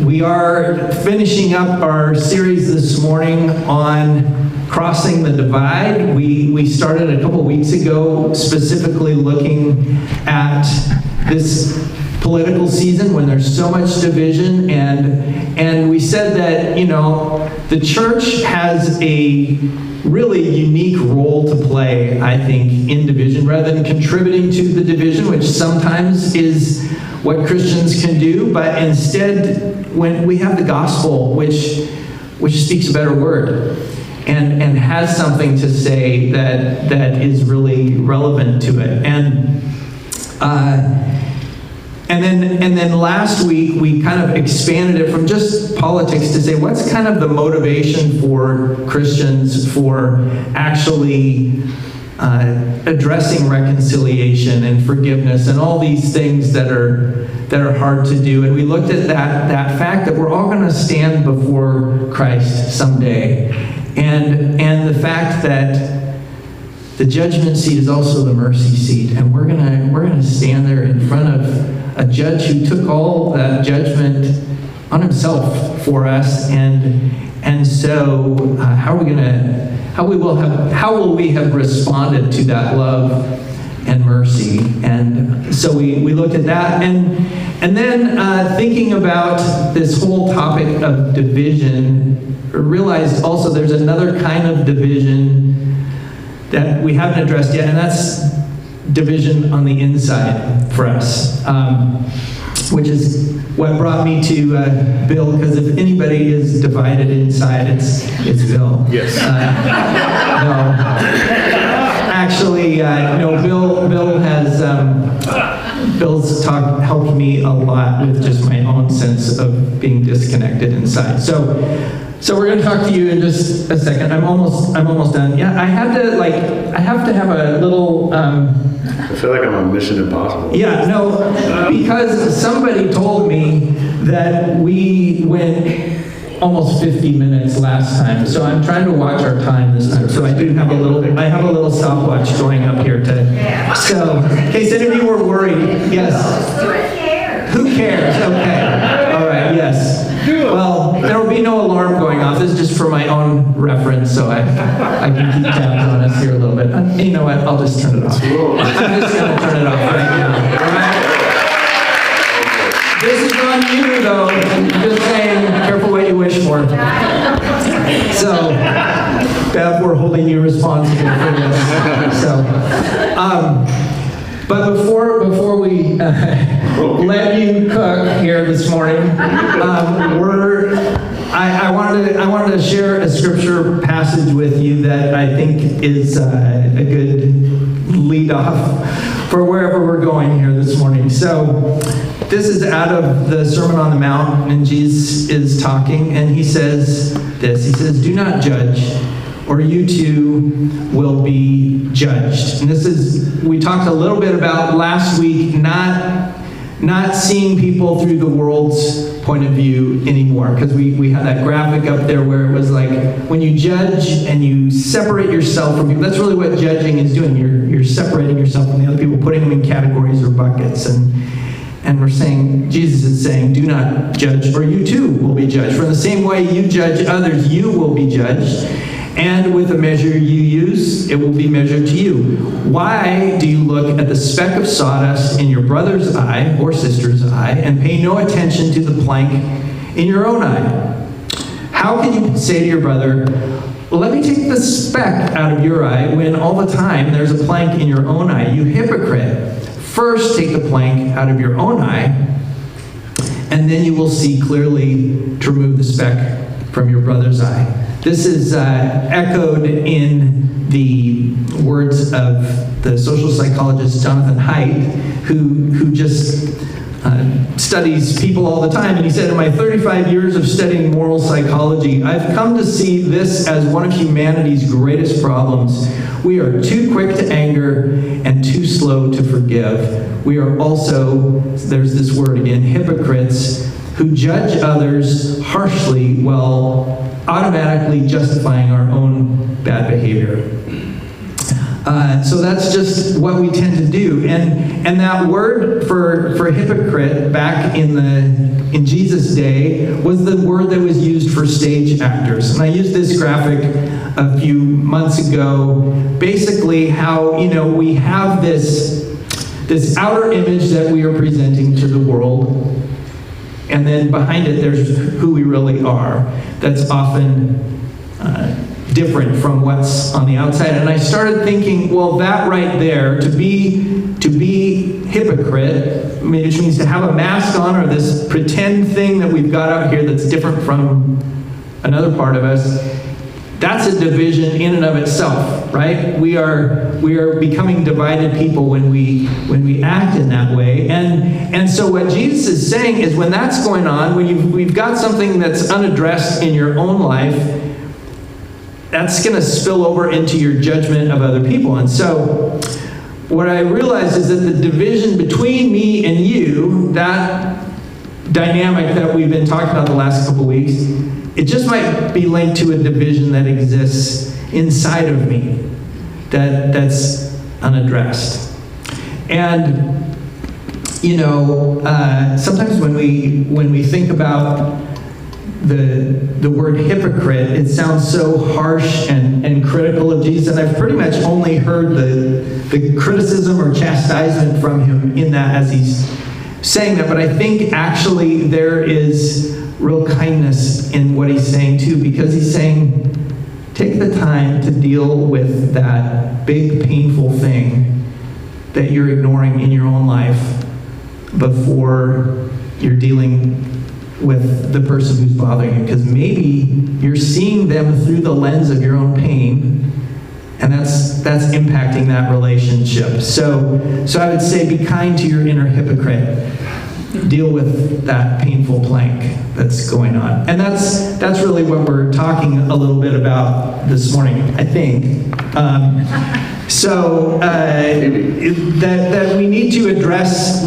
We are finishing up our series this morning on crossing the divide. We started a couple weeks ago specifically looking at this political season when there's so much division, and we said that, you know, the church has a really unique role to play, I think, in division, rather than contributing to the division, which sometimes is what Christians can do, but instead, when we have the gospel, which speaks a better word, and has something to say that is really relevant to it. And then last week we kind of expanded it from just politics to say what's kind of the motivation for Christians for actually addressing reconciliation and forgiveness and all these things that are hard to do. And we looked at that fact that we're all going to stand before Christ someday, and the fact that the judgment seat is also the mercy seat, and we're gonna stand there in front of a judge who took all that judgment on himself for us, and so how will we have responded to that love and mercy? And so we looked at that, and then thinking about this whole topic of division, realized also there's another kind of division that we haven't addressed yet, and that's division on the inside for us, which is what brought me to Bill, because if anybody is divided inside, it's Bill. Yes. No. Actually, no, Bill has, Bill's talk helped me a lot with just my own sense of being disconnected inside. So we're going to talk to you in just a second. I'm almost done. Yeah, I have to have a little. I feel like I'm on Mission Impossible. Yeah, no, because somebody told me that we went almost 50 minutes last time. So I'm trying to watch our time this time. So I have a little stopwatch going up here so in case any of you were worried, yes. Who cares? Okay. All right. Yes. Well, there will be no alarm going off. This is just for my own reference, so I can keep tabs on us here a little bit. You know what? I'll just turn it off. I'm just going to turn it off right now. All right? This is on you, though. I'm just saying, careful what you wish for. So, Bev, we're holding you responsible for this. But before we let you cook here this morning, I wanted to share a scripture passage with you that I think is a good lead off for wherever we're going here this morning. So this is out of the Sermon on the Mount, and Jesus is talking, and he says this. He says, "Do not judge, or you too will be judged." And this is, we talked a little bit about last week, not seeing people through the world's point of view anymore, because we had that graphic up there where it was like, when you judge and you separate yourself from people, that's really what judging is doing. You're separating yourself from the other people, putting them in categories or buckets, and we're saying, Jesus is saying, do not judge, or you too will be judged. For in the same way you judge others, you will be judged. And with the measure you use, it will be measured to you. Why do you look at the speck of sawdust in your brother's eye or sister's eye and pay no attention to the plank in your own eye? How can you say to your brother, let me take the speck out of your eye, when all the time there's a plank in your own eye? You hypocrite. First take the plank out of your own eye, and then you will see clearly to remove the speck from your brother's eye. This is echoed in the words of the social psychologist Jonathan Haidt, who just studies people all the time. And he said, in my 35 years of studying moral psychology, I've come to see this as one of humanity's greatest problems. We are too quick to anger and too slow to forgive. We are also, there's this word again, hypocrites, who judge others harshly while automatically justifying our own bad behavior. So that's just what we tend to do. And that word for hypocrite back in Jesus' day was the word that was used for stage actors. And I used this graphic a few months ago, basically how, we have this outer image that we are presenting to the world, and then behind it there's who we really are. That's often different from what's on the outside. And I started thinking, well, that right there, to be hypocrite, which means to have a mask on, or this pretend thing that we've got out here that's different from another part of us, that's a division in and of itself, right? We are becoming divided people when we act in that way. And so what Jesus is saying is, when that's going on, when we've got something that's unaddressed in your own life, that's going to spill over into your judgment of other people. And so what I realized is that the division between me and you, that dynamic that we've been talking about the last couple weeks, it just might be linked to a division that exists inside of me that's unaddressed. And sometimes when we think about the word hypocrite, it sounds so harsh and critical of Jesus, and I've pretty much only heard the criticism or chastisement from him in that as he's saying that. But I think actually there is real kindness in what he's saying too, because he's saying, take the time to deal with that big painful thing that you're ignoring in your own life before you're dealing with the person who's bothering you, because maybe you're seeing them through the lens of your own pain, and that's impacting that relationship. So I would say, be kind to your inner hypocrite. Deal with that painful plank that's going on. And that's really what we're talking a little bit about this morning, I think. That we need to address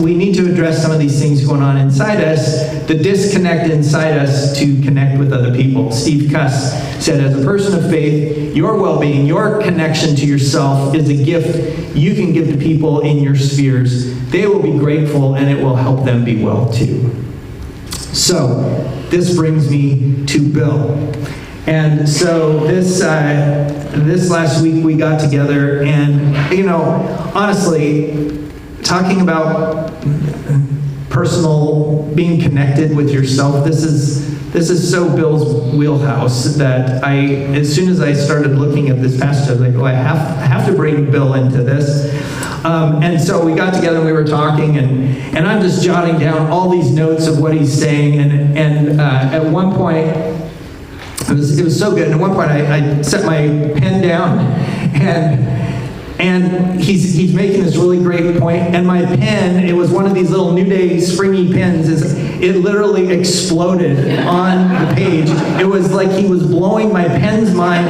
some of these things going on inside us, the disconnect inside us to connect with other people. Steve Cuss said, as a person of faith, your well-being, your connection to yourself is a gift you can give to people in your spheres. They will be grateful, and it will help them be well too. So this brings me to Bill. And so this last week we got together, and honestly, talking about personal, being connected with yourself, this is so Bill's wheelhouse that as soon as I started looking at this passage, I was like, oh, I have to bring Bill into this. And so we got together and we were talking, and I'm just jotting down all these notes of what he's saying, and at one point, it was so good. And at one point, I set my pen down, and he's making this really great point. And my pen, it was one of these little New Day springy pens. It literally exploded on the page. It was like he was blowing my pen's mind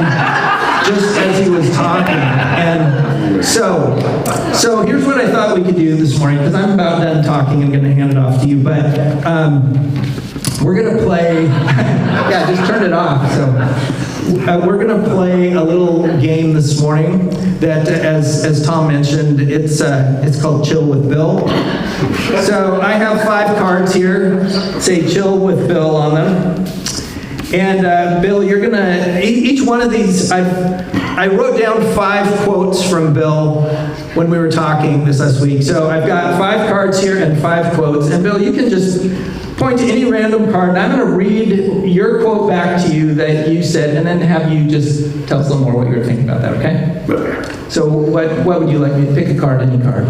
just as he was talking. And so here's what I thought we could do this morning, because I'm about done talking. I'm going to hand it off to you, but. We're going to play, yeah, just turn it off. So we're going to play a little game this morning that, as Tom mentioned, it's called Chill with Bill. So I have 5 cards here, say Chill with Bill on them. And Bill, you're going to, each one of these, I wrote down 5 quotes from Bill when we were talking this last week. So I've got 5 cards here and 5 quotes. And Bill, you can just point to any random card, and I'm going to read your quote back to you that you said, and then have you just tell us a little more what you were thinking about that, okay? Okay. So what would you like me to pick? A card, any card.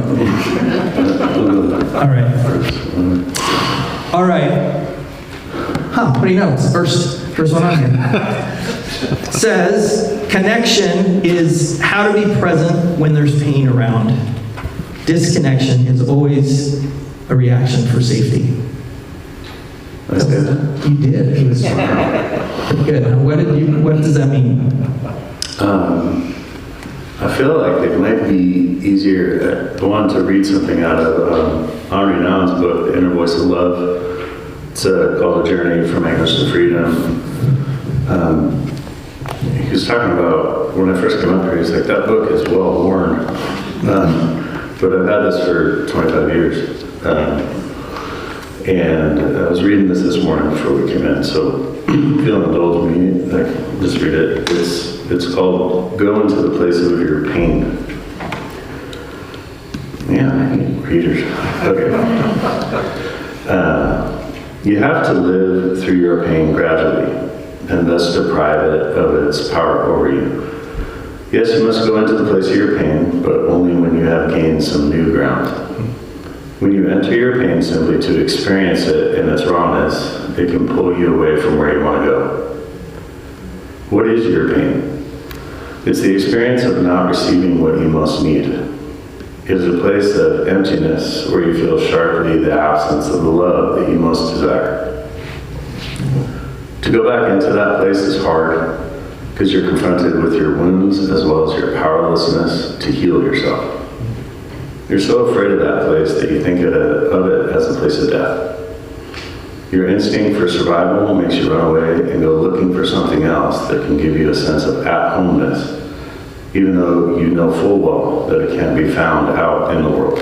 All right. All right. What do you know? It's the first one on here. Says, connection is how to be present when there's pain around. Disconnection is always a reaction for safety. That's good. You did. It was good. What does that mean? I feel like it might be easier. I wanted to read something out of Henri Nouwen's book, The Inner Voice of Love. It's called A Journey from Anguish to Freedom. he was talking about, when I first came up here, he's like, that book is well worn. But I've had this for 25 years. And I was reading this morning before we came in, so if you don't indulge me, like, just read it. It's called Go Into the Place of Your Pain. Yeah, I need readers. Okay. You have to live through your pain gradually, and thus deprive it of its power over you. Yes, you must go into the place of your pain, but only when you have gained some new ground. When you enter your pain simply to experience it in its rawness, it can pull you away from where you want to go. What is your pain? It's the experience of not receiving what you most need. It is a place of emptiness where you feel sharply the absence of the love that you most desire. To go back into that place is hard because you're confronted with your wounds as well as your powerlessness to heal yourself. You're so afraid of that place that you think of it as a place of death. Your instinct for survival makes you run away and go looking for something else that can give you a sense of at-homeness, even though you know full well that it can't be found out in the world.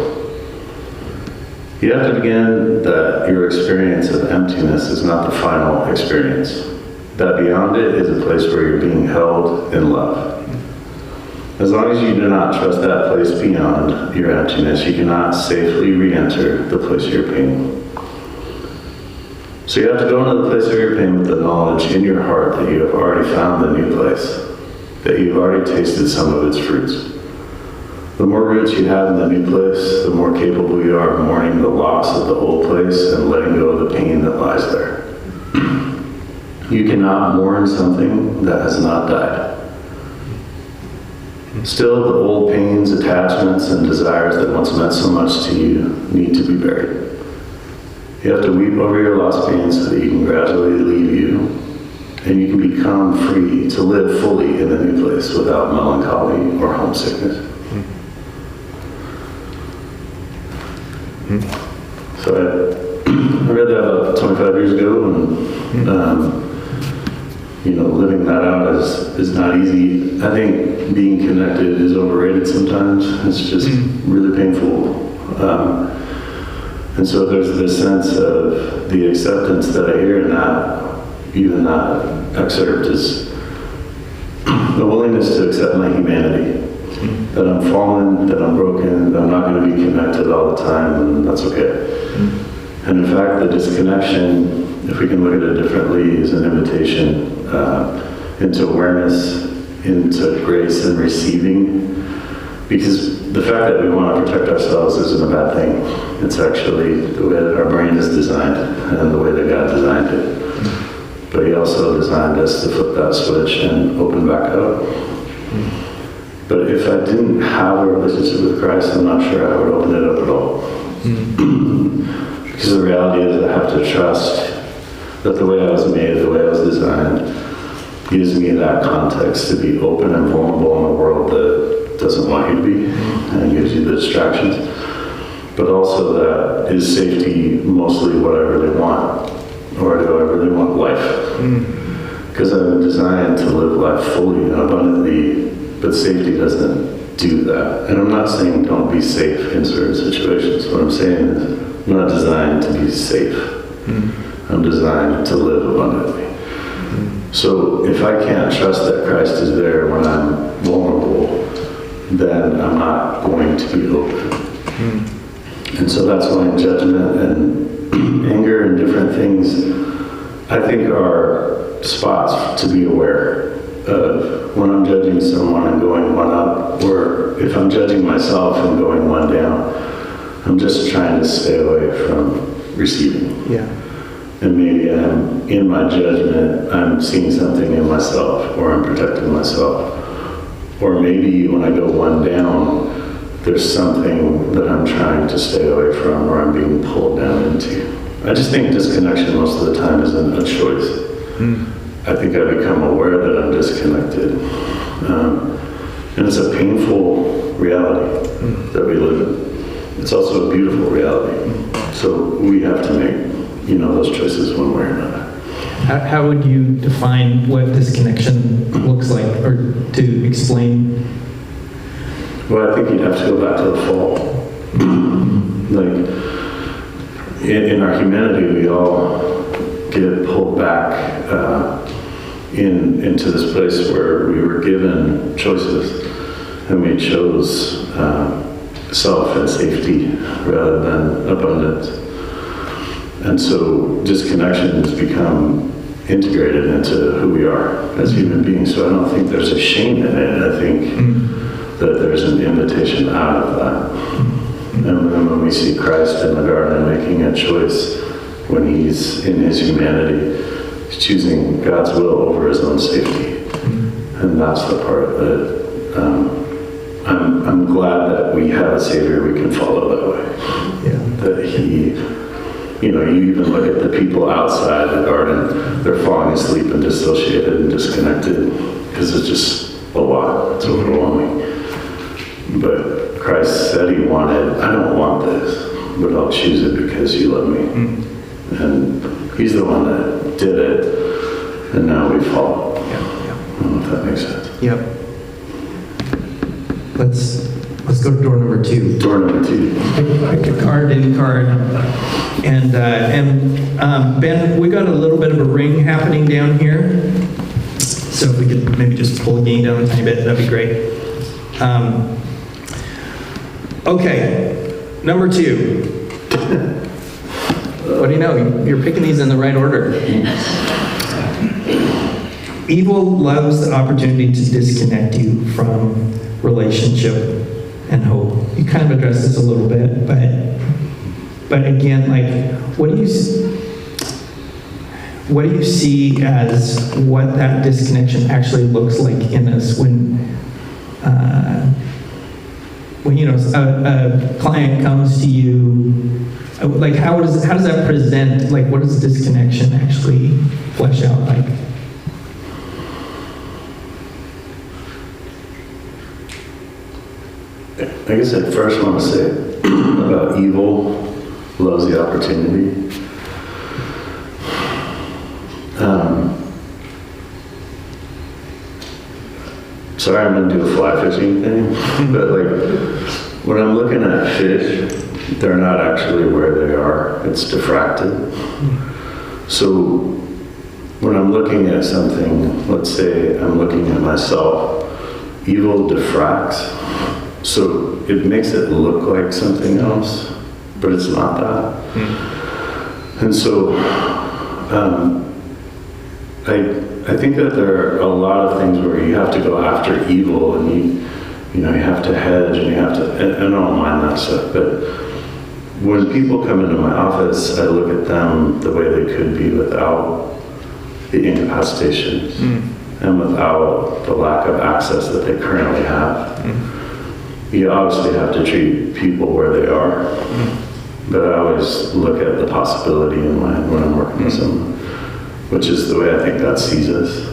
You have to begin that your experience of emptiness is not the final experience. That beyond it is a place where you're being held in love. As long as you do not trust that place beyond your emptiness, you cannot safely re-enter the place of your pain. So you have to go into the place of your pain with the knowledge in your heart that you have already found the new place, that you've already tasted some of its fruits. The more roots you have in the new place, the more capable you are of mourning the loss of the old place and letting go of the pain that lies there. You cannot mourn something that has not died. Still, the old pains, attachments, and desires that once meant so much to you need to be buried. You have to weep over your lost pains so that you can gradually leave you, and you can become free to live fully in the new place without melancholy or homesickness. So I read that about 25 years ago, and living that out is not easy. I think being connected is overrated sometimes. It's just really painful. And so there's this sense of the acceptance that I hear in that, even that excerpt, is the willingness to accept my humanity. That I'm fallen, that I'm broken, that I'm not going to be connected all the time, and that's okay. And in fact, the disconnection, if we can look at it differently, is an invitation into awareness, into grace and receiving. Because the fact that we want to protect ourselves isn't a bad thing. It's actually the way that our brain is designed and the way that God designed it. But He also designed us to flip that switch and open back up. But if I didn't have a relationship with Christ, I'm not sure I would open it up at all. Because the reality is I have to trust that the way I was made, the way I was designed, gives me that context to be open and vulnerable in a world that doesn't want you to be and gives you the distractions. But also that is safety mostly what I really want, or do I really want life? Because I'm designed to live life fully and abundantly, but safety doesn't do that. And I'm not saying don't be safe in certain situations. What I'm saying is I'm not designed to be safe. I'm designed to live abundantly. So if I can't trust that Christ is there when I'm vulnerable, then I'm not going to be open. And so that's why judgment and anger and different things, I think, are spots to be aware of when I'm judging someone and going one up, or if I'm judging myself and going one down. I'm just trying to stay away from receiving. Yeah. And maybe I'm in my judgment, I'm seeing something in myself, or I'm protecting myself. Or maybe when I go one down, there's something that I'm trying to stay away from, or I'm being pulled down into. I just think disconnection most of the time isn't a choice. I think I become aware that I'm disconnected. And it's a painful reality that we live in. It's also a beautiful reality. So we have to make, those choices one way or another. How would you define what disconnection looks like, or to explain? Well, I think you'd have to go back to the fall. Like, in our humanity, we all get pulled back into this place where we were given choices, and we chose self and safety rather than abundance. And so disconnection has become integrated into who we are as human beings. So I don't think there's a shame in it. I think that there's an invitation out of that. And then when we see Christ in the garden making a choice, when he's in his humanity, he's choosing God's will over his own safety. And that's the part that I'm glad that we have a Savior we can follow that way. Yeah. That he, you even look at the people outside the garden, they're falling asleep and dissociated and disconnected because it's just a lot. It's overwhelming. But Christ said he wanted, I don't want this, but I'll choose it because you love me. And he's the one that did it, and now we fall. I don't know if that makes sense. Yep. Let's go to door number 2. Door number 2. Pick a card, any card. And Ben, we got a little bit of a ring happening down here. So if we could maybe just pull the gain down a tiny bit, that'd be great. Okay, number 2. What do you know? You're picking these in the right order. Evil loves the opportunity to disconnect you from relationship and hope. You kind of addressed this a little bit, but again, like, what do you see as what that disconnection actually looks like in us when a client comes to you? Like, how does that present? Like, what does disconnection actually flesh out like? I guess I first want to say about evil loves the opportunity. Sorry, I'm going to do a fly fishing thing, but like when I'm looking at fish, they're not actually where they are. It's diffracted. So when I'm looking at something, let's say I'm looking at myself, evil diffracts. So it makes it look like something else, but it's not that. And so I think that there are a lot of things where you have to go after evil, and you have to hedge, and you have to, and I don't mind that stuff, but when people come into my office, I look at them the way they could be without the incapacitations and without the lack of access that they currently have. You obviously have to treat people where they are, but I always look at the possibility in mind when I'm working with someone, which is the way I think God sees us.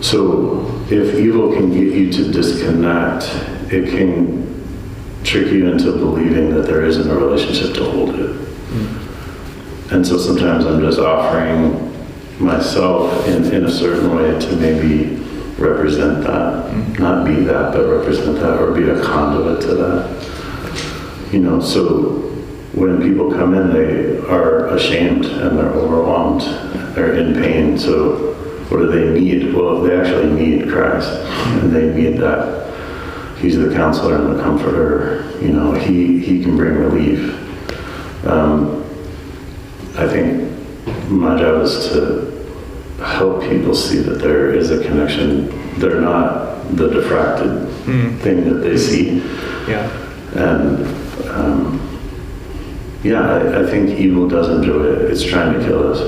So if evil can get you to disconnect, it can trick you into believing that there isn't a relationship to hold it. And so sometimes I'm just offering myself in a certain way to maybe represent that, not be that, but represent that, or be a conduit to that. So when people come in, they are ashamed and they're overwhelmed, they're in pain. So what do they need? Well, they actually need Christ, and they need that. He's the counselor and the comforter. He can bring relief. I think my job is to help people see that there is a connection. They're not the diffracted thing that they see. Yeah. And I think evil does enjoy it. It's trying to kill us.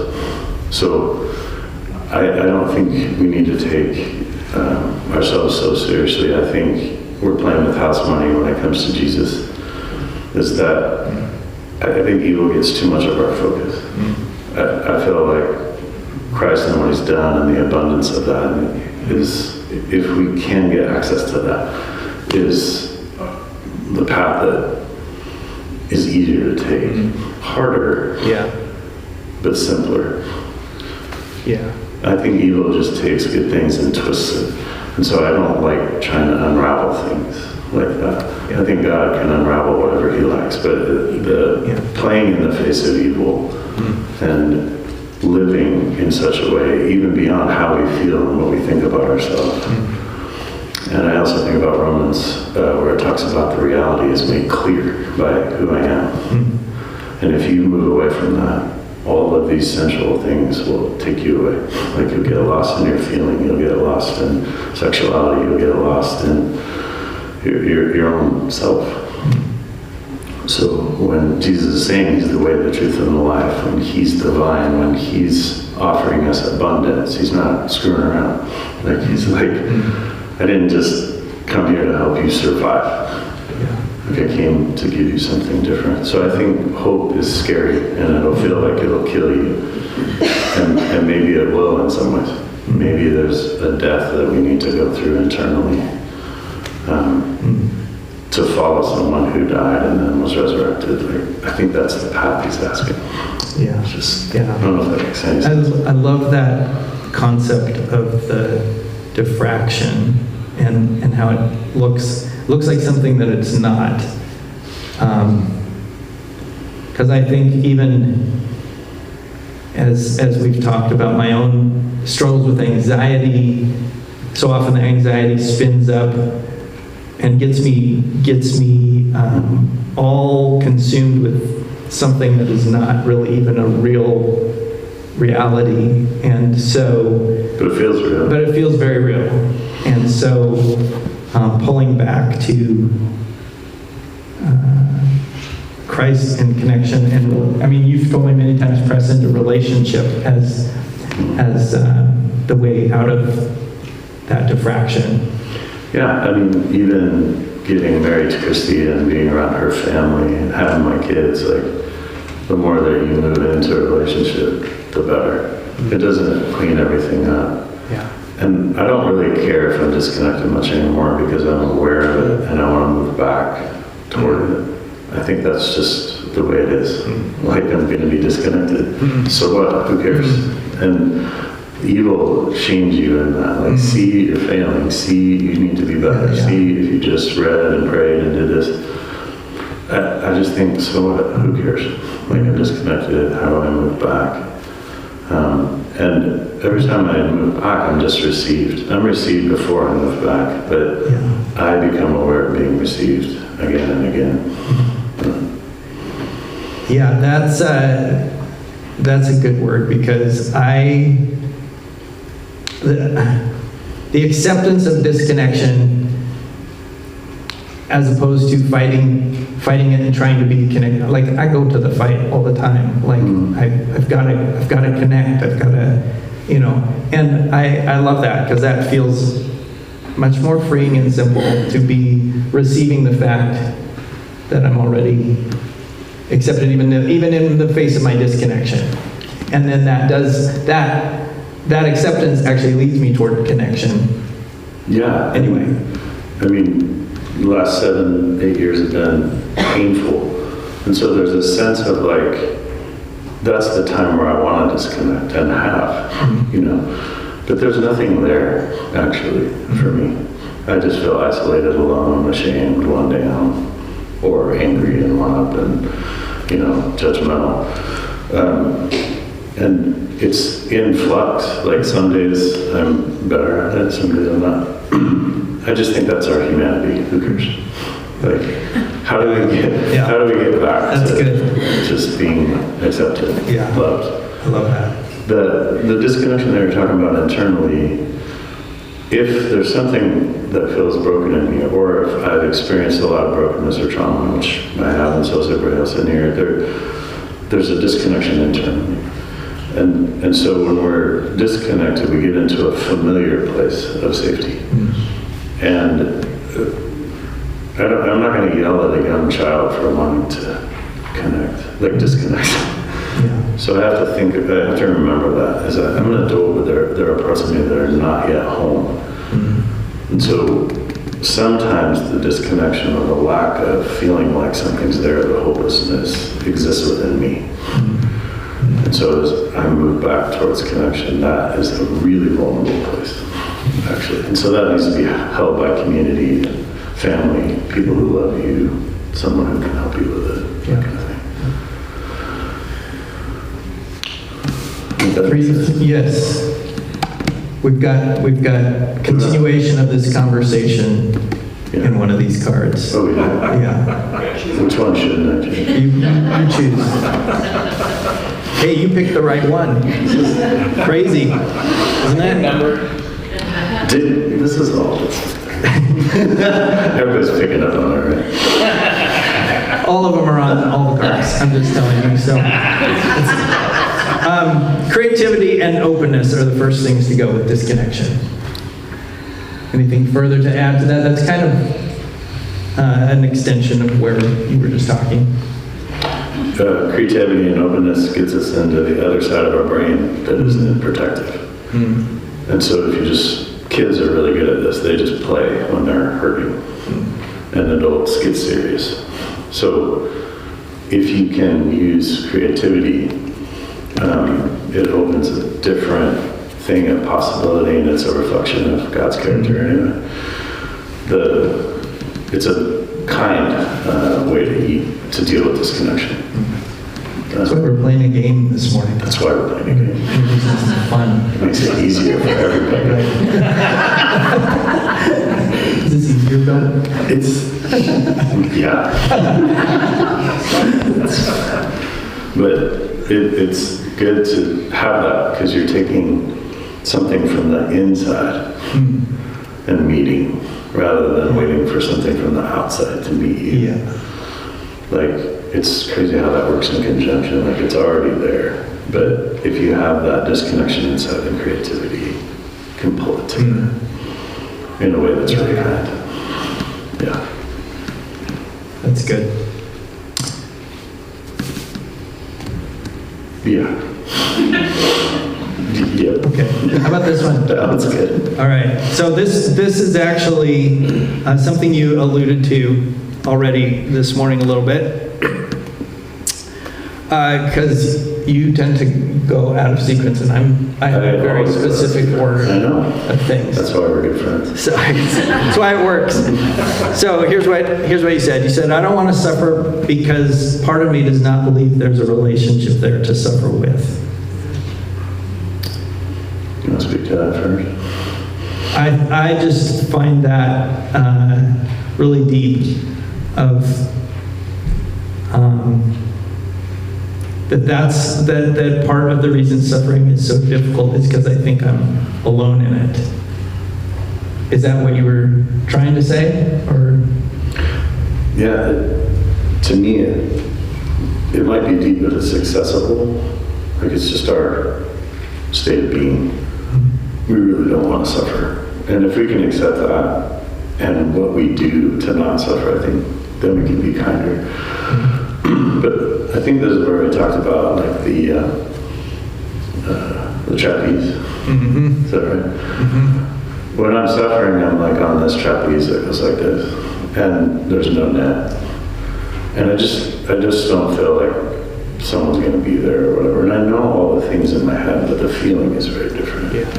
So I don't think we need to take ourselves so seriously. I think we're playing with house money when it comes to Jesus. Is that I think evil gets too much of our focus. I feel like Christ and what he's done and the abundance of that is, if we can get access to that, is the path that is easier to take, harder, but simpler. Yeah. I think evil just takes good things and twists it. And so I don't like trying to unravel things like that. Yeah. I think God can unravel whatever he likes, but playing in the face of evil and living in such a way, even beyond how we feel and what we think about ourselves. And I also think about Romans, where it talks about the reality is made clear by who I am. And if you move away from that, all of these sensual things will take you away. Like you'll get lost in your feeling, you'll get lost in sexuality, you'll get lost in your own self. So when Jesus is saying he's the way, the truth, and the life, when he's divine, when he's offering us abundance, he's not screwing around. Like he's like, I didn't just come here to help you survive. Like I came to give you something different. So I think hope is scary, and it'll feel like it'll kill you. And maybe it will in some ways. Maybe there's a death that we need to go through internally to follow someone who died and then was resurrected. Like, I think that's the path he's asking. Yeah. It's just, Yeah. I don't know if that makes sense. I love that concept of the diffraction and how it looks like something that it's not. Because I think even as we've talked about my own struggles with anxiety, so often the anxiety spins up and gets me all consumed with something that is not really even a real reality. And so, But it feels real. but it feels very real. And so pulling back to Christ and connection, and I mean, you've told me many times, press into relationship as the way out of that diffraction. Yeah, I mean, even getting married to Christy and being around her family and having my kids, like, the more that you move into a relationship, the better. It doesn't clean everything up. Yeah. And I don't really care if I'm disconnected much anymore because I'm aware of it and I want to move back toward it. I think that's just the way it is. Like, I'm going to be disconnected. So what? Who cares? And evil shames you in that. Like, see you're failing. See you need to be better. Yeah. See if you just read and prayed and did this. I just think, so what? Who cares? Like, I'm disconnected. How do I move back? And every time I move back, I'm just received. I'm received before I move back, but I become aware of being received again and again. Yeah, that's a good word, because the acceptance of disconnection, as opposed to fighting it and trying to be connected. Like, I go to the fight all the time. Like, I've got to connect. I've got to, and I love that, because that feels much more freeing and simple to be receiving the fact that I'm already accepted, even in the face of my disconnection. And then that acceptance actually leads me toward connection. Yeah. Anyway. I mean, the last 7-8 years have been painful. And so there's a sense of like, that's the time where I want to disconnect and have, But there's nothing there, actually, for me. I just feel isolated, alone, ashamed, one down, or angry and one up and, judgmental. And it's in flux. Like, some days I'm better at it, some days I'm not. I just think that's our humanity. Who cares? Like, how do we get back to just being accepted, loved? I love that. The disconnection that you're talking about internally, if there's something that feels broken in me, or if I've experienced a lot of brokenness or trauma, which I have, and so is everybody else in here, there's a disconnection internally. And so when we're disconnected, we get into a familiar place of safety. And I'm not going to yell at a young child for wanting to connect, like disconnect. So I have to remember that as I'm an adult, but there are parts of me that are not yet home. And so sometimes the disconnection or the lack of feeling like something's there, the hopelessness exists within me. And so as I move back towards connection, that is a really vulnerable place, actually. And so that needs to be held by community and family, people who love you, someone who can help you with it, that kind of thing. Yes. We've got continuation of this conversation in one of these cards. Oh, yeah? Yeah. Which one shouldn't I choose? You choose. Hey, you picked the right one. Crazy, isn't it? This is all. Everybody's picking up on it, right? All of them are on all the cards. I'm just telling you. So, creativity and openness are the first things to go with disconnection. Anything further to add to that? That's kind of an extension of where you were just talking. Creativity and openness gets us into the other side of our brain that isn't protective. And so kids are really good at this. They just play when they're hurting. And adults get serious. So if you can use creativity, it opens a different thing of possibility, and it's a reflection of God's character anyway. It's a kind way to deal with this connection. That's why we're playing a game this morning. That's why we're playing a game. It's fun. It makes it easier for everybody. Is this easier, Bill? Yeah. But it's good to have that because you're taking something from the inside and meeting rather than waiting for something from the outside to meet you. Yeah. Like, it's crazy how that works in conjunction. Like, it's already there. But if you have that disconnection inside and creativity, you can pull it together in a way that's really kind. Yeah. That's good. Yeah. Yep. Okay. How about this one? That one's good. All right. So this is actually something you alluded to already this morning a little bit, because you tend to go out of sequence, and I have a very specific order of things. That's why we're good friends. So that's why it works. So here's what you said. You said, I don't want to suffer because part of me does not believe there's a relationship there to suffer with. You want to speak to that first? I just find that really deep of that part of the reason suffering is so difficult is because I think I'm alone in it. Is that what you were trying to say, or? Yeah, to me, it might be deep, but it's accessible. Like, it's just our state of being. We really don't want to suffer. And if we can accept that and what we do to not suffer, I think then we can be kinder. But I think this is where we talked about, like, the trapeze. Is that right? When I'm suffering, I'm like on this trapeze that goes like this, and there's no net. And I just don't feel like someone's going to be there or whatever. And I know all the things in my head, but the feeling is very different. Yeah.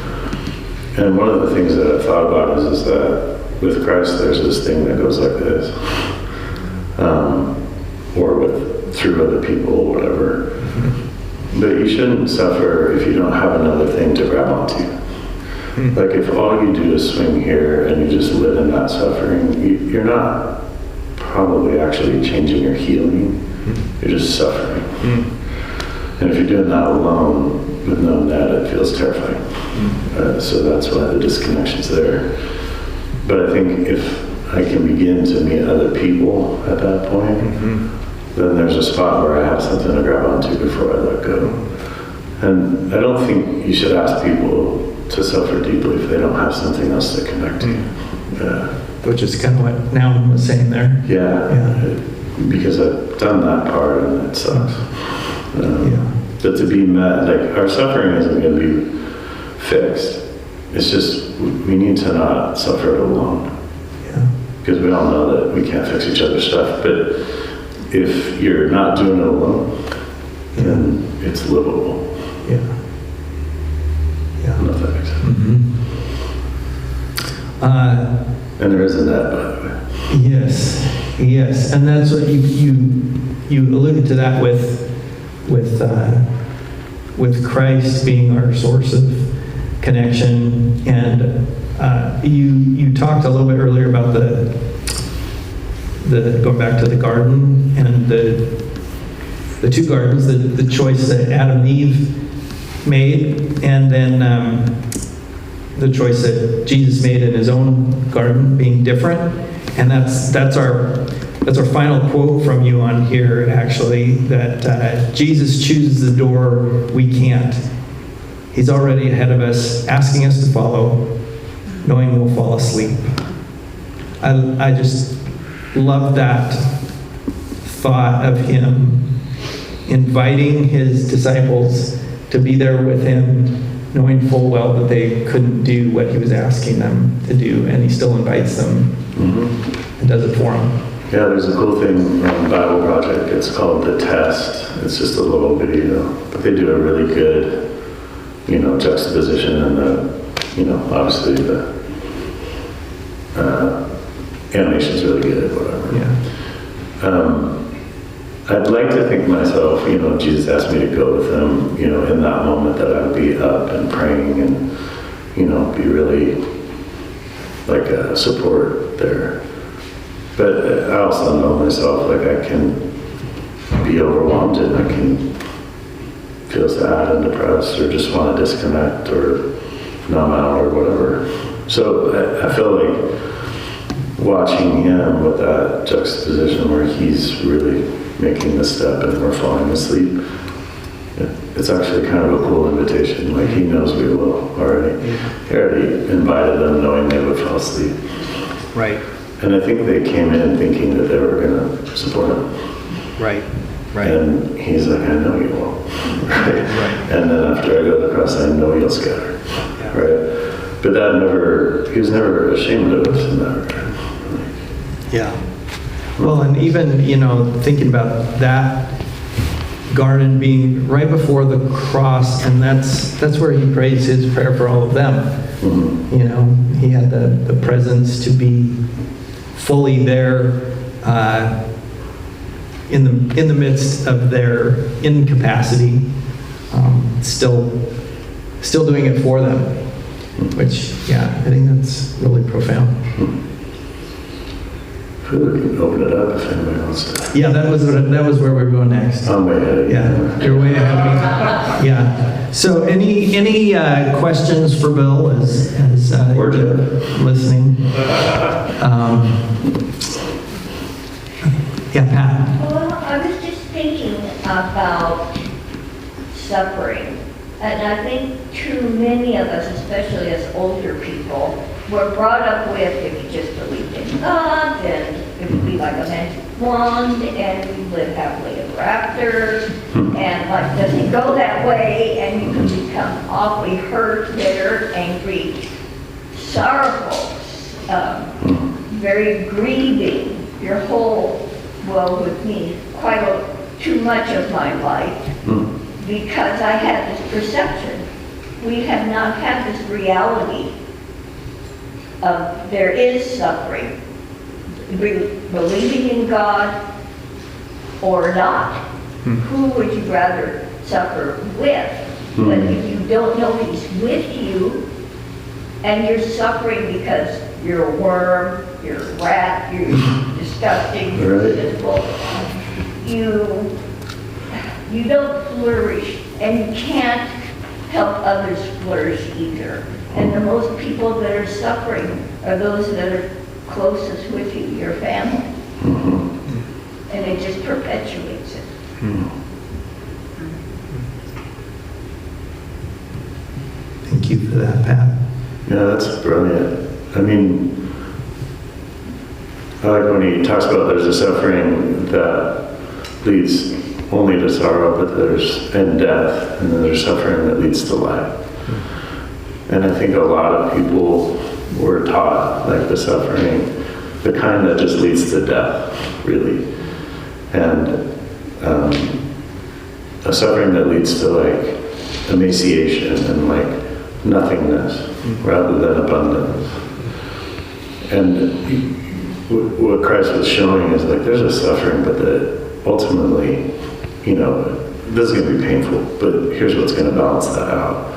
And one of the things that I've thought about is that with Christ, there's this thing that goes like this, or through other people or whatever. But you shouldn't suffer if you don't have another thing to grab onto. Like, if all you do is swing here and you just live in that suffering, you're not probably actually changing your healing. You're just suffering. And if you're doing that alone with no net, it feels terrifying. So that's why the disconnection's there. But I think if I can begin to meet other people at that point, then there's a spot where I have something to grab onto before I let go. And I don't think you should ask people to suffer deeply if they don't have something else to connect to. Yeah. Which is kind of what Nauman was saying there. Yeah. Because I've done that part and it sucks. But to be met, like, our suffering isn't going to be fixed. It's just, we need to not suffer it alone. Because we all know that we can't fix each other's stuff. But if you're not doing it alone, then it's livable. Yeah. I don't know if that makes sense. And there is a net, by the way. Yes, and that's what you alluded to that with Christ being our source of connection, and you talked a little bit earlier about the going back to the garden and the two gardens, the choice that Adam and Eve made, and then the choice that Jesus made in his own garden being different. And that's our final quote from you on here, actually, that Jesus chooses the door we can't. He's already ahead of us, asking us to follow, knowing we'll fall asleep. I just love that thought of him inviting his disciples to be there with him, knowing full well that they couldn't do what he was asking them to do, and he still invites them and does it for them. Yeah, there's a cool thing on Bible Project. It's called The Test. It's just a little video, but they do a really good, juxtaposition, and obviously the animation's really good, whatever. Yeah. I'd like to think myself, Jesus asked me to go with him, in that moment that I would be up and praying and, be really like a support there. But I also know myself, like I can be overwhelmed and I can feel sad and depressed or just want to disconnect or numb out or whatever. So I feel like watching him with that juxtaposition where he's really making the step and we're falling asleep, it's actually kind of a cool invitation. Like he knows we will already. He already invited them knowing they would fall asleep. Right. And I think they came in thinking that they were going to support him. Right. And he's like, I know you will. Right. And then after I go to the cross, I know you'll scatter. Yeah. Right. But he was never ashamed of us in that regard. Yeah. Well, and even, thinking about that garden being right before the cross, and that's where he prays his prayer for all of them. Mm-hmm. He had the presence to be fully there in the midst of their incapacity, still doing it for them, which, I think that's really profound. I feel like we can open it up if anybody wants to. Yeah, that was where we were going next. I'm way ahead of you. Yeah, you're way ahead of me. Yeah. So any questions for Bill as Or you're listening? Yeah, Pat. Well, I was just thinking about suffering. And I think too many of us, especially as older people, were brought up with, if you just believed in God, then it would be like a magic wand, and we live happily ever after. And life doesn't go that way, and you can become awfully hurt, bitter, angry, sorrowful, very grieving your whole, with me, too much of my life, because I had this perception. We have not had this reality of there is suffering, believing in God or not. Who would you rather suffer with? But if you don't know he's with you, and you're suffering because you're a worm, you're a rat, you're disgusting, you're sinful, you don't flourish, and you can't help others flourish either. And the most people that are suffering are those that are closest with you, your family. And it just perpetuates it. Thank you for that, Pat. Yeah, that's brilliant. I mean, I like when he talks about there's a suffering that leads only to sorrow, and death, and then there's suffering that leads to life. And I think a lot of people were taught, like, the suffering, the kind that just leads to death, really. And a suffering that leads to like emaciation and like nothingness rather than abundance. And what Christ was showing is like there's a suffering, but that ultimately, this is going to be painful, but here's what's going to balance that out.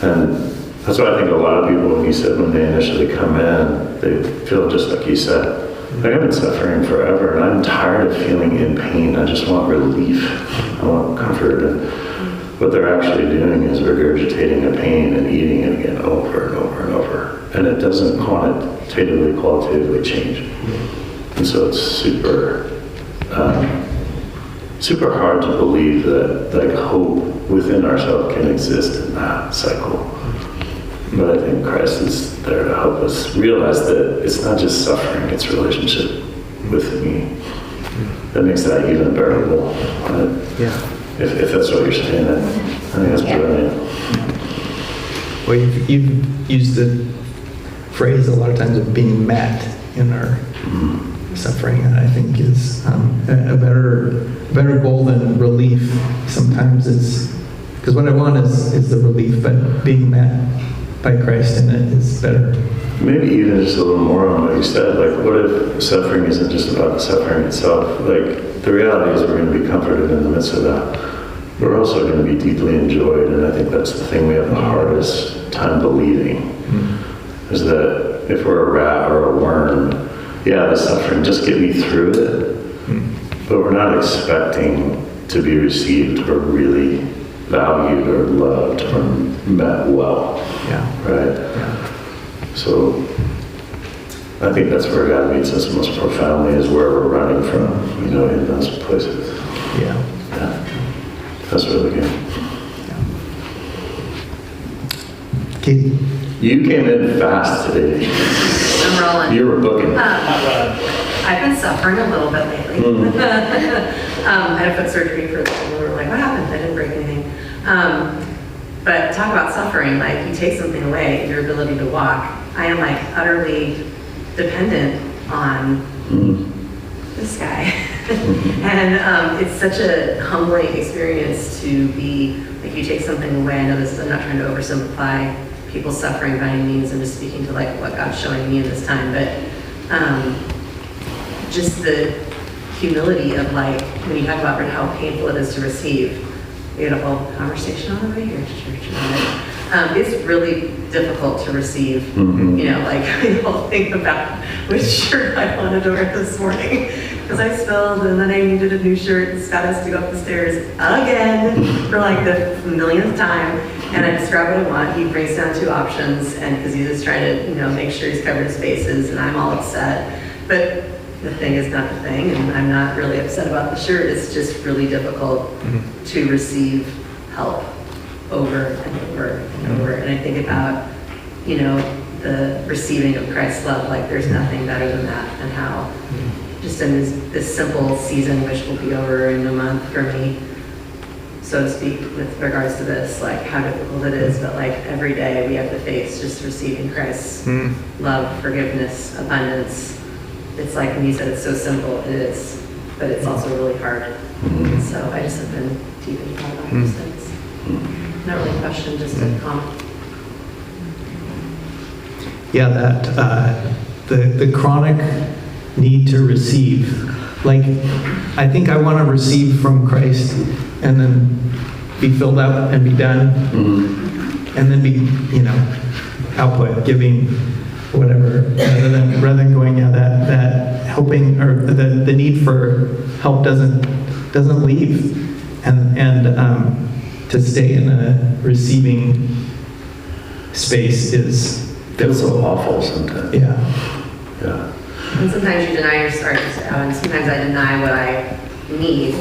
And that's why I think a lot of people, when they initially come in, they feel just like you said, like I've been suffering forever and I'm tired of feeling in pain. I just want relief. I want comfort. And what they're actually doing is regurgitating a pain and eating it again over and over and over. And it doesn't qualitatively change. And so it's super hard to believe that like hope within ourselves can exist in that cycle. But I think Christ is there to help us realize that it's not just suffering, it's relationship with me that makes that even bearable. If that's what you're saying, I think that's brilliant. Well, you've used the phrase a lot of times of being met in our suffering, and I think is a better goal than relief. Sometimes is because what I want is the relief, but being met by Christ in it is better. Maybe even just a little more on what you said. Like, what if suffering isn't just about the suffering itself? Like, the reality is we're going to be comforted in the midst of that. We're also going to be deeply enjoyed, and I think that's the thing we have the hardest time believing, is that if we're a rat or a worm, the suffering, just get me through it, but we're not expecting to be received or really valued or loved or met well. Right? So I think that's where God meets us most profoundly, is where we're running from, in those places. Yeah. That's really good. Katie? You came in fast today. I'm rolling. You were booking. I've been suffering a little bit lately. I had a foot surgery for this, and we were like, what happened? I didn't break anything. But talk about suffering, like you take something away, your ability to walk. I am like utterly dependent on this guy. And it's such a humbling experience to be, like you take something away. I know I'm not trying to oversimplify people's suffering by any means. I'm just speaking to like what God's showing me in this time. But just the humility of like, when you talk about how painful it is to receive, we had a whole conversation on the way here to church about it. It's really difficult to receive, like the whole thing about which shirt I wanted to wear this morning. Because I spilled and then I needed a new shirt and Scott has to go up the stairs again for like the millionth time. And I describe what I want. He brings down two options, and because he's just trying to, make sure he's covered his bases, and I'm all upset. But the thing is not the thing, and I'm not really upset about the shirt. It's just really difficult to receive help over and over and over. And I think about, the receiving of Christ's love, like there's nothing better than that, and how just in this simple season, which will be over in a month for me, so to speak, with regards to this, like how difficult it is, but like every day we have to face just receiving Christ's love, forgiveness, abundance. It's like when you said it's so simple, it is, but it's also really hard. So I just have been deep in thought about those things. Not really a question, just a comment. Yeah, that the chronic need to receive. Like, I think I want to receive from Christ and then be filled up and be done, and then be, output, giving, whatever, rather than going, that helping, or the need for help doesn't leave, and to stay in a receiving space feels so awful sometimes. Yeah. And sometimes you deny your start, and sometimes I deny what I need.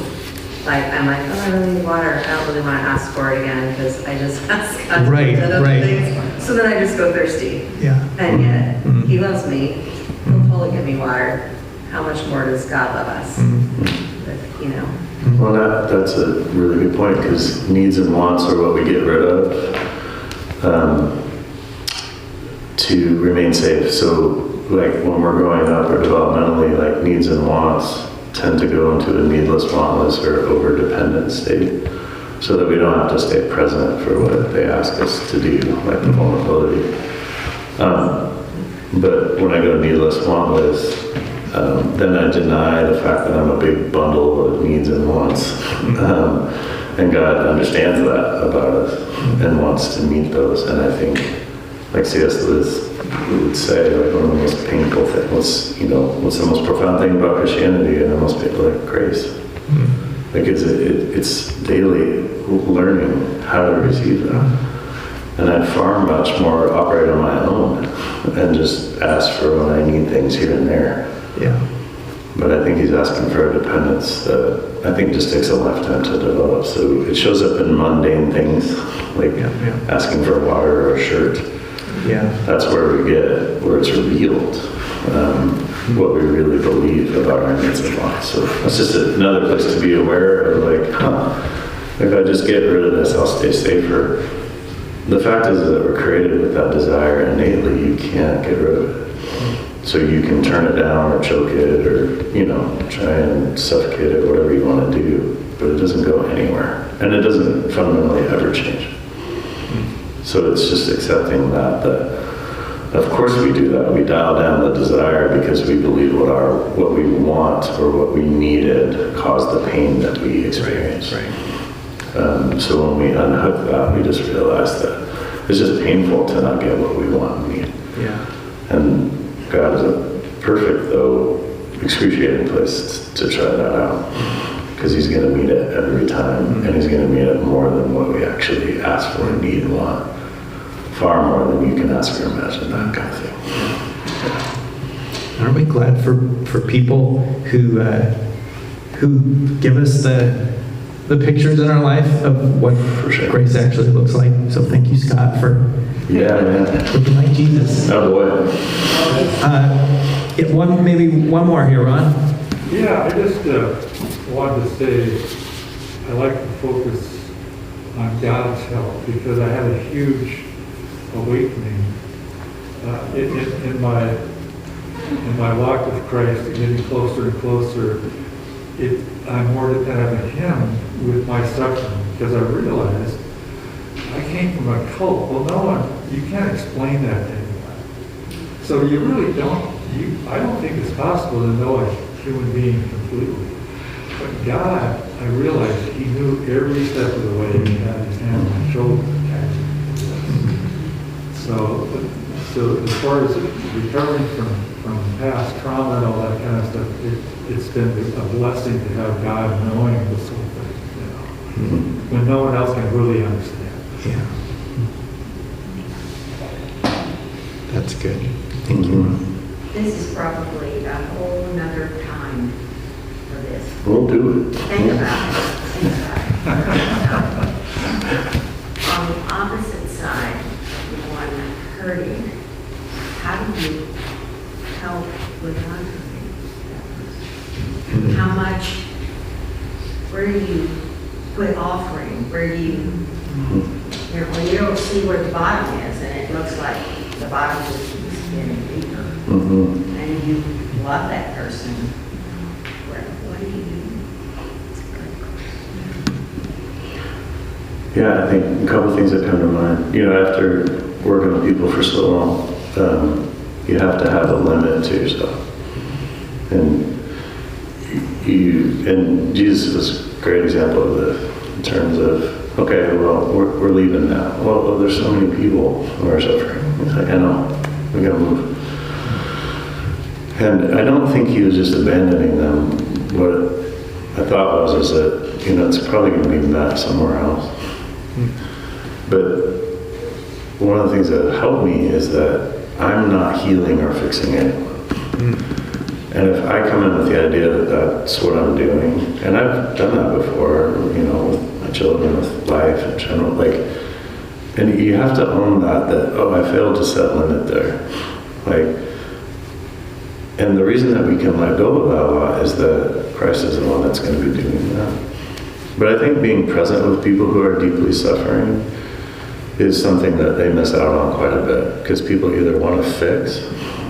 Like, I'm like, oh, I really need water. I don't really want to ask for it again because I just ask God to Right. things. So then I just go thirsty. Yeah. And yet, He loves me. He'll totally give me water. How much more does God love us? But, Well, that's a really good point, because needs and wants are what we get rid of to remain safe. So, like when we're growing up or developmentally, like needs and wants tend to go into a needless, wantless, or over-dependent state so that we don't have to stay present for what they ask us to do, like the vulnerability. But when I go needless, wantless, then I deny the fact that I'm a big bundle of needs and wants. And God understands that about us and wants to meet those. And I think, like C.S. Lewis would say, like one of the most painful things, what's the most profound thing about Christianity? And most people like grace. Like it's daily learning how to receive that. And I'd far much more operate on my own and just ask for when I need things here and there. Yeah. But I think he's asking for a dependence that I think just takes a lifetime to develop. So it shows up in mundane things, like asking for water or a shirt. Yeah. That's where it's revealed what we really believe about our needs and wants. So that's just another place to be aware of, like, if I just get rid of this, I'll stay safer. The fact is that we're created with that desire innately. You can't get rid of it. So you can turn it down or choke it or, try and suffocate it, whatever you want to do, but it doesn't go anywhere. And it doesn't fundamentally ever change. So it's just accepting that of course we do that. We dial down the desire because we believe what we want or what we needed caused the pain that we experience. Right. So when we unhook that, we just realize that it's just painful to not get what we want and need. Yeah. And God is a perfect, though excruciating place to try that out, because he's going to meet it every time, and he's going to meet it more than what we actually ask for and need and want. Far more than you can ask or imagine, that kind of thing. Aren't we glad for people who give us the pictures in our life of what grace actually looks like? So thank you, Scott, for looking like Jesus. Oh boy. Maybe one more here, Ron. Yeah, I just wanted to say I like to focus on God's help, because I had a huge awakening in my walk with Christ, getting closer and closer. I'm more dependent on Him with my suffering, because I realized I came from a cult. Well, you can't explain that to anyone. So you really don't. I don't think it's possible to know a human being completely. But God, I realized He knew every step of the way. He had His hand on my shoulder. So as far as recovering from past trauma and all that kind of stuff, it's been a blessing to have God knowing this whole thing, when no one else can really understand. Yeah. That's good. Thank you, Ron. This is probably a whole nother time for this. We'll do it. Think about it. On the opposite side, the one hurting, how do you help with unhurting that person? How much, where do you quit offering? Where do you, when you don't see where the bottom is, and it looks like the bottom just keeps getting deeper. And you love that person. What do you do? Yeah, I think a couple things that come to mind. After working with people for so long, you have to have a limit to yourself. And Jesus was a great example of this in terms of, okay, well, we're leaving now. Well, there's so many people who are suffering. He's like, I know, we gotta move. And I don't think he was just abandoning them. What I thought was that, it's probably going to be met somewhere else. But one of the things that helped me is that I'm not healing or fixing anyone. And if I come in with the idea that that's what I'm doing, and I've done that before, with my children, with life in general, and you have to own that, oh, I failed to set limit there. And the reason that we can let go of that a lot is that Christ is the one that's going to be doing that. But I think being present with people who are deeply suffering is something that they miss out on quite a bit, because people either want to fix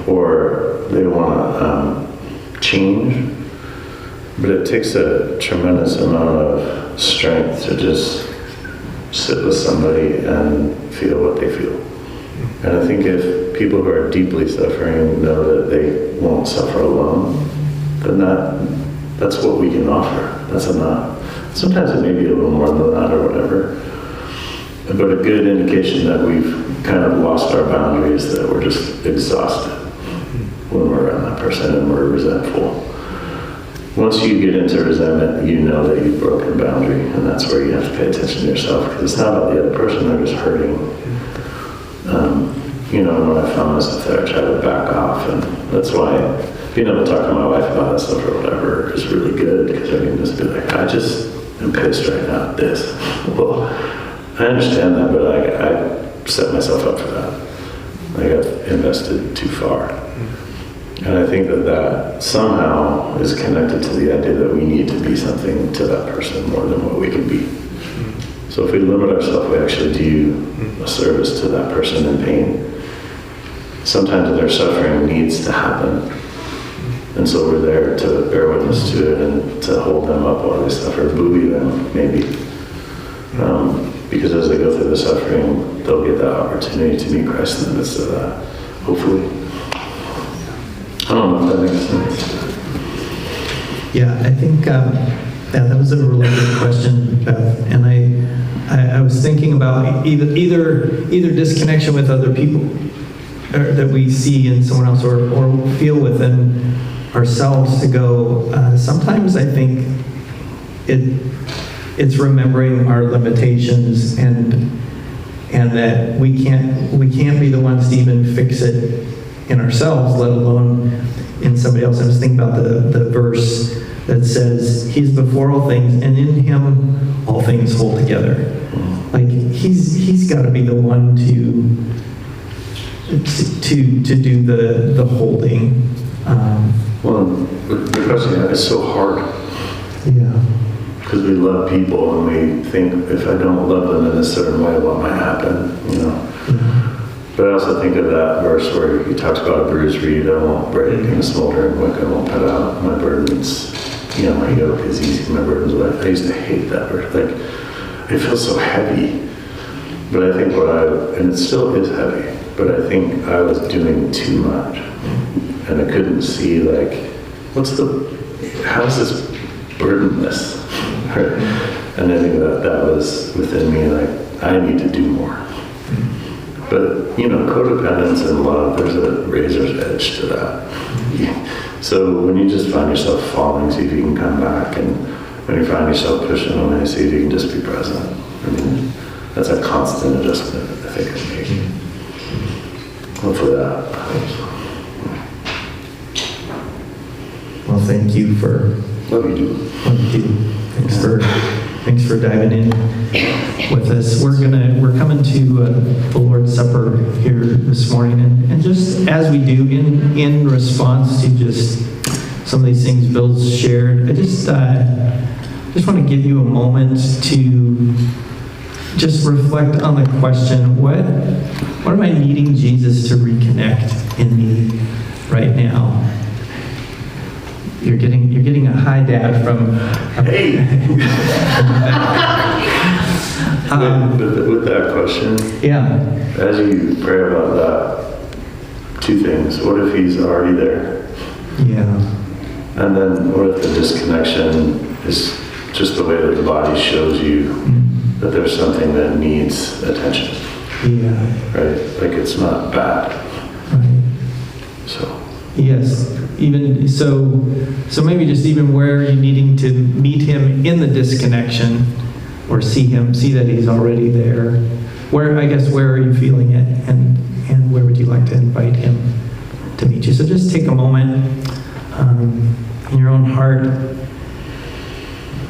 or they want to change. But it takes a tremendous amount of strength to just sit with somebody and feel what they feel. And I think if people who are deeply suffering know that they won't suffer alone, then that's what we can offer. That's enough. Sometimes it may be a little more than that or whatever. But a good indication that we've kind of lost our boundaries, that we're just exhausted when we're around that person and we're resentful. Once you get into resentment, you know that you've broken a boundary, and that's where you have to pay attention to yourself, because it's not about the other person, they're just hurting. When I found myself there, I try to back off, and that's why being able to talk to my wife about that stuff or whatever is really good, because I can just be like, I just am pissed right now at this. Well, I understand that, but I set myself up for that. I got invested too far. And I think that somehow is connected to the idea that we need to be something to that person more than what we can be. So if we limit ourselves, we actually do a service to that person in pain. Sometimes their suffering needs to happen. And so we're there to bear witness to it and to hold them up while they suffer, buoy them, maybe. Because as they go through the suffering, they'll get that opportunity to meet Christ in the midst of that, hopefully. I don't know if that makes sense. Yeah, I think that was a really good question, Beth. And I was thinking about either disconnection with other people or that we see in someone else or feel within ourselves to go. Sometimes I think it's remembering our limitations and that we can't be the ones to even fix it in ourselves, let alone in somebody else. I was thinking about the verse that says, He's before all things, and in Him all things hold together. Like He's got to be the one to do the holding. Well, the question is so hard. Yeah. Because we love people and we think if I don't love them in a certain way, what might happen, But I also think of that verse where he talks about a bruised reed, I won't break, and a smoldering wick I won't put out. My burdens, my yoke is easy, my burden's light. I used to hate that verse. Like, it feels so heavy. But I think and it still is heavy, but I think I was doing too much. And I couldn't see, how's this burdenless? And I think that was within me, I need to do more. But, codependence and love, there's a razor's edge to that. So when you just find yourself falling, see if you can come back. And when you find yourself pushing away, see if you can just be present. I mean, that's a constant adjustment, I think, I'm making. Hopefully that helps. Well, thank you for Love you, too. what you do. Thanks for diving in with us. We're coming to the Lord's Supper here this morning, and just as we do in response to just some of these things Bill's shared, I just want to give you a moment to just reflect on the question: what am I needing Jesus to reconnect in me right now? You're getting a hi, Dad, from. Hey. With that question, Yeah. as you pray about that, two things. What if he's already there? Yeah. And then what if the disconnection is just the way that the body shows you that there's something that needs attention? Yeah. Right? Like it's not bad. Right. So. Yes. Even so maybe just even where you're needing to meet him in the disconnection, or see that he's already there. Where are you feeling it, and where would you like to invite him to meet you? So just take a moment in your own heart,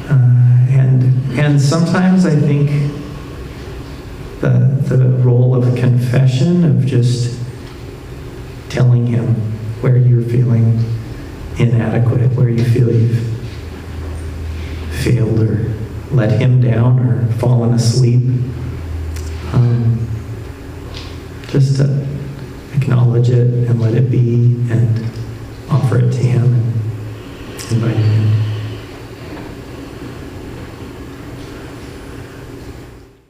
and sometimes I think the role of confession, of just telling him where you're feeling inadequate, where you feel you've failed or let him down or fallen asleep. Just to acknowledge it and let it be and offer it to him and invite him in.